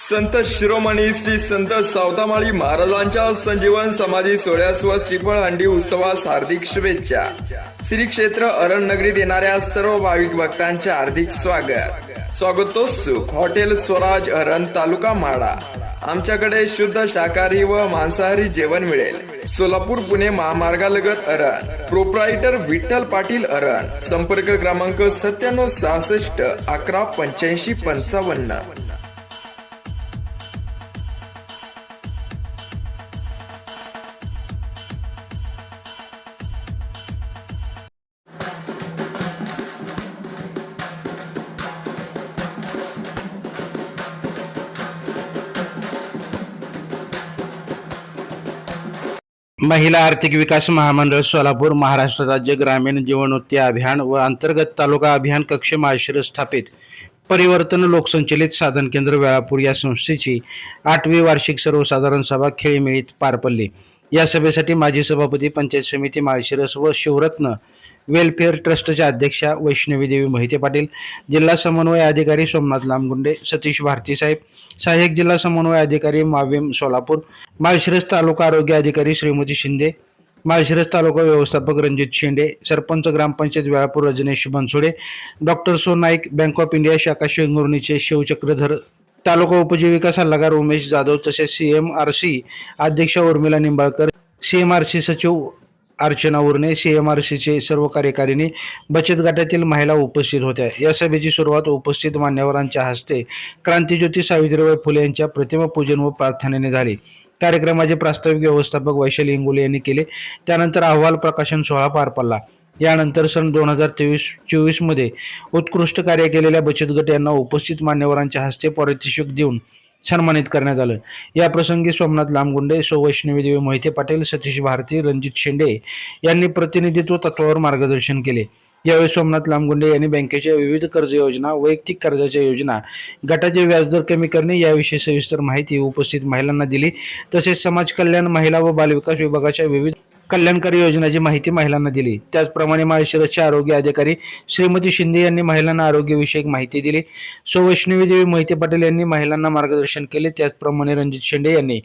संत शिरोमणी श्री संत सावतामाळी महाराजांच्या संजीवन समाधी सोहळ्यास व श्रीफळ हंडी उत्सवास हार्दिक शुभेच्छा। श्री क्षेत्र अरण नगरीत येणाऱ्या सर्व भाविक भक्तांचे हार्दिक स्वागतोत्सुक हॉटेल स्वराज अरण तालुका म्हाडा। आमच्याकडे शुद्ध शाकाहारी व मांसाहारी जेवण मिळेल। सोलापूर पुणे महामार्गालगत अरण। प्रोप्रायटर विठ्ठल पाटील अरण। संपर्क क्रमांक 9766 11 85 55। महिला आर्थिक विकास महामंडळ सोलापूर महाराष्ट्र राज्य ग्रामीण जीवनोन्नती अभियान व अंतर्गत तालुका अभियान कक्ष माळशिरस स्थापित परिवर्तन लोकसंचलित साधन केंद्र वेळापूर या संस्थेची 8वी वार्षिक सर्वसाधारण सभा खेळीमेळीत पार पडली। या सभेसाठी माजी सभापती पंचायत समिती माळशिरस व शिवरत्न वेलफेअर ट्रस्टच्या अध्यक्षा वैष्णवी देवी मोहिते पाटील, जिल्हा समन्वय अधिकारी सोमनाथ लामगुंडे, सतीश भारती साहेब, सहाय्यक जिल्हा समन्वय अधिकारी माविम सोलापूर, माळशिरस तालुका आरोग्य अधिकारी श्रीमती शिंदे, माळशिरस तालुका व्यवस्थापक रणजित शेंडे, सरपंच ग्रामपंचायत वेळापूर रजनीश बनसोडे, डॉक्टर सो नाईक, बँक ऑफ इंडिया शाखा शेंगुर्णीचे शिवचक्रधर, तालुका उपजीविका सल्लागार उमेश जाधव, तसेच CMRC अध्यक्षा उर्मिला निंबाळकर, CMRC सचिव अर्चना उर्णे, CMRCचे सर्व कार्यकारिणी, बचत गटातील महिला उपस्थित होत्या। या सभेची सुरुवात उपस्थित मान्यवरांच्या हस्ते क्रांतीज्योती सावित्रीबाई फुले यांच्या प्रतिमा पूजन व प्रार्थनेने झाली। कार्यक्रमाचे प्रास्ताविक व्यवस्थापक वैशाली इंगोले यांनी केले। त्यानंतर अहवाल प्रकाशन सोहळा पार पडला। यानंतर सन 2023-24 मध्ये उत्कृष्ट कार्य केलेल्या बचत गट यांना उपस्थित मान्यवरांच्या हस्ते पारितोषिक देऊन सन्मानित करण्यात आलं। या प्रसंगी सोमनाथ लामगुंडे, सौ वैष्णवी देवी मोहिते पाटील, सतीश भारती, रणजित शेंडे यांनी प्रतिनिधित्व तत्वावर मार्गदर्शन केले। यावेळी सोमनाथ लामगुंडे यांनी बँकेच्या विविध कर्ज योजना, वैयक्तिक कर्जाच्या योजना, गटाचे व्याजदर कमी करणे याविषयी सविस्तर माहिती उपस्थित महिलांना दिली। तसेच समाज कल्याण, महिला व बालविकास विभागाच्या विविध कल्याणकारी योजनांची माहिती महिलांना दिली। त्याचप्रमाणे माळशिरसचे आरोग्य अधिकारी श्रीमती शिंदे यांनी महिलांना आरोग्यविषयक माहिती दिली। सौ वैष्णवी देवी मोहिते पाटील यांनी महिलांना मार्गदर्शन केले। त्याचप्रमाणे रणजित शेंडे यांनी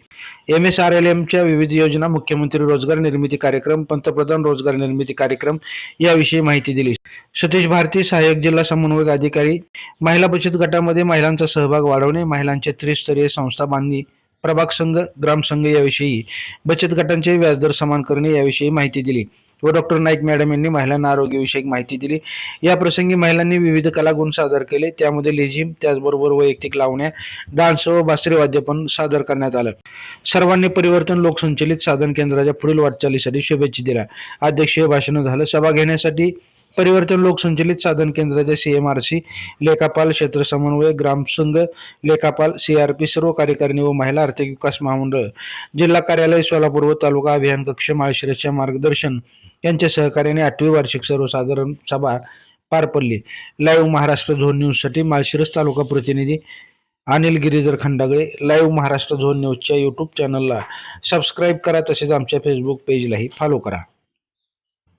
MSRLMच्या विविध योजना, मुख्यमंत्री रोजगार निर्मिती कार्यक्रम, पंतप्रधान रोजगार निर्मिती कार्यक्रम याविषयी माहिती दिली। सतीश भारती, सहाय्यक जिल्हा समन्वयक अधिकारी, महिला बचत गटामध्ये महिलांचा सहभाग वाढवणे, महिलांचे त्रिस्तरीय संस्था बांधणी, प्रभाग संघ, ग्रामसंघ याविषयी, बचत गटांचे व्याजदर समान करणे याविषयी माहिती दिली व डॉक्टर नाईक मॅडम यांनी महिलांना आरोग्यविषयक माहिती दिली। या प्रसंगी महिलांनी विविध कलागुण सादर केले। त्यामध्ये लेझिम, त्याचबरोबर वैयक्तिक लावण्या, डान्स व बासरी वाद्य पण सादर करण्यात आलं। सर्वांनी परिवर्तन लोकसंचलित साधन केंद्राच्या पुढील वाटचालीसाठी शुभेच्छा दिल्या। अध्यक्षीय भाषण झालं। सभा घेण्यासाठी परिवर्तन लोकसंचलित साधन केंद्राचे CMRC लेखापाल, क्षेत्र समन्वय, ग्रामसंघ लेखापाल, CRP, सर्व कार्यकारिणी व महिला आर्थिक विकास महामंडळ, जिल्हा कार्यालय सोलापूर व तालुका अभियान कक्ष माळशिरसच्या मार्गदर्शन यांच्या सहकार्याने 8वी वार्षिक सर्वसाधारण सभा पार पडली। लाईव्ह महाराष्ट्र झोन न्यूजसाठी माळशिरस तालुका प्रतिनिधी अनिल गिरीधर खंडागळे। लाईव्ह महाराष्ट्र झोन न्यूजच्या YouTube चॅनलला सबस्क्राईब करा, तसेच आमच्या फेसबुक पेजलाही फॉलो करा।